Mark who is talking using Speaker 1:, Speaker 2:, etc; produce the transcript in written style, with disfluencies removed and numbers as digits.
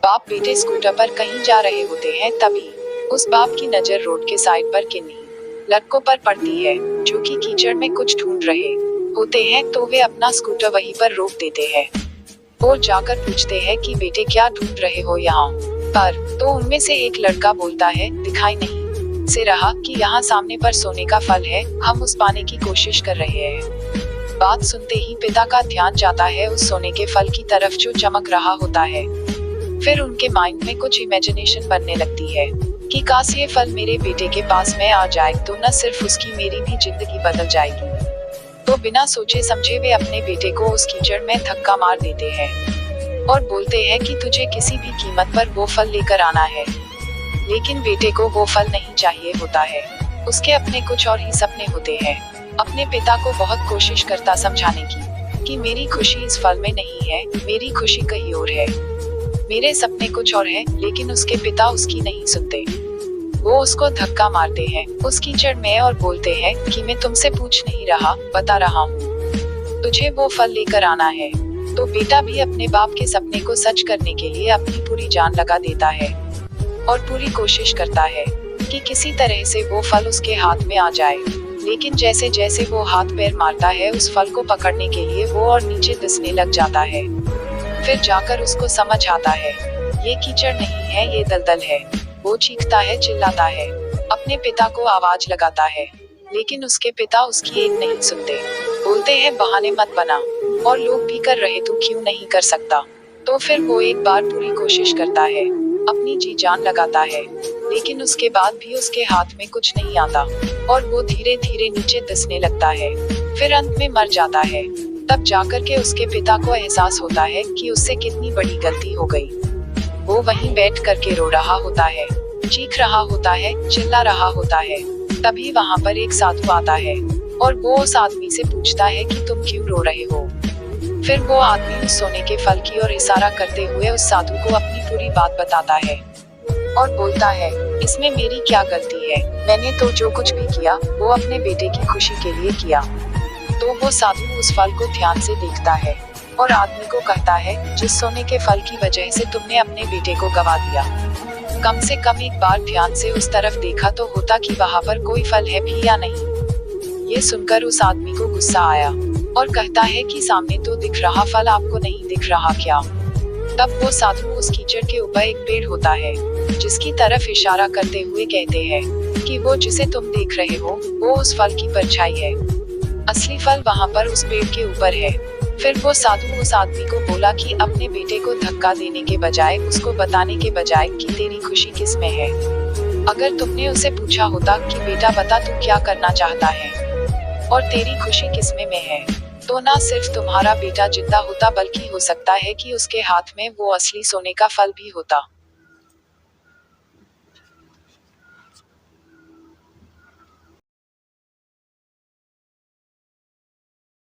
Speaker 1: बाप बेटे स्कूटर पर कहीं जा रहे होते हैं, तभी उस बाप की नजर रोड के साइड पर किन्हीं लड़कों पर पड़ती है जो कि कीचड़ में कुछ ढूंढ रहे होते हैं। तो वे अपना स्कूटर वहीं पर रोक देते हैं और जाकर पूछते हैं कि बेटे क्या ढूंढ रहे हो यहाँ पर। तो उनमें से एक लड़का बोलता है, दिखाई नहीं से रहा कि यहाँ सामने पर सोने का फल है, हम उस पाने की कोशिश कर रहे हैं। बात सुनते ही पिता का ध्यान जाता है उस सोने के फल की तरफ जो चमक रहा होता है। फिर उनके माइंड में कुछ इमेजिनेशन बनने लगती है कि काश ये फल मेरे बेटे के पास में आ जाए तो न सिर्फ उसकी मेरी भी जिंदगी बदल जाएगी। तो बिना सोचे समझे वे अपने बेटे को उस कीचड़ में धक्का मार देते हैं और बोलते हैं कि तुझे किसी भी कीमत पर वो फल लेकर आना है। लेकिन बेटे को वो फल नहीं चाहिए होता है, उसके अपने कुछ और ही सपने होते हैं। अपने पिता को बहुत कोशिश करता समझाने की कि मेरी खुशी इस फल में नहीं है, मेरी खुशी कहीं और है, मेरे सपने कुछ और हैं, लेकिन उसके पिता उसकी नहीं सुनते। वो उसको धक्का मारते हैं उस कीचड़ में और बोलते हैं कि मैं तुमसे पूछ नहीं रहा, बता रहा हूँ, तुझे वो फल लेकर आना है। तो बेटा भी अपने बाप के सपने को सच करने के लिए अपनी पूरी जान लगा देता है और पूरी कोशिश करता है कि किसी तरह से वो फल उसके हाथ में आ जाए। लेकिन जैसे जैसे वो हाथ पैर मारता है उस फल को पकड़ने के लिए, वो और नीचे धंसने लग जाता है। फिर जाकर उसको समझ आता है ये कीचड़ नहीं है, ये दलदल है। वो चीखता है, चिल्लाता है, अपने पिता को आवाज लगाता है, लेकिन उसके पिता उसकी एक नहीं सुनते। बोलते हैं बहाने मत बना, और लोग भी कर रहे तू क्यों नहीं कर सकता। तो फिर वो एक बार पूरी कोशिश करता है, अपनी जी जान लगाता है, लेकिन उसके बाद भी उसके हाथ में कुछ नहीं आता और वो धीरे धीरे नीचे धंसने लगता है। फिर अंत में मर जाता है। तब जाकर के उसके पिता को एहसास होता है कि उससे कितनी बड़ी गलती हो गई। वो वहीं बैठ करके रो रहा होता है, चीख रहा होता है, चिल्ला रहा होता है। तभी वहाँ पर एक साधु आता है और वो उस आदमी से पूछता है कि तुम क्यों रो रहे हो। फिर वो आदमी उस सोने के फल की ओर इशारा करते हुए उस साधु को अपनी पूरी बात बताता है और बोलता है, इसमें मेरी क्या गलती है, मैंने तो जो कुछ भी किया वो अपने बेटे की खुशी के लिए किया। तो वो साधु उस फल को ध्यान से देखता है और आदमी को कहता है, जिस सोने के फल की वजह से तुमने अपने बेटे को गवा दिया, कम से कम एक बार ध्यान से उस तरफ देखा तो होता कि वहाँ पर कोई फल है भी या नहीं। ये सुनकर उस आदमी को गुस्सा आया और कहता है कि सामने तो दिख रहा फल आपको नहीं दिख रहा क्या। तब वो साधु उस कीचड़ के ऊपर एक पेड़ होता है जिसकी तरफ इशारा करते हुए कहते हैं कि वो जिसे तुम देख रहे हो वो उस फल की परछाई है, असली फल वहाँ पर उस पेड़ के ऊपर है। फिर वो साधु उस आदमी को बोला कि अपने बेटे को धक्का देने के बजाय उसको बताने के बजाय कि तेरी खुशी किस में है, अगर तुमने उसे पूछा होता कि बेटा बता तू क्या करना चाहता है और तेरी खुशी किस में है, तो ना सिर्फ तुम्हारा बेटा जिंदा होता बल्कि हो सकता है कि उसके हाथ में वो असली सोने का फल भी होता।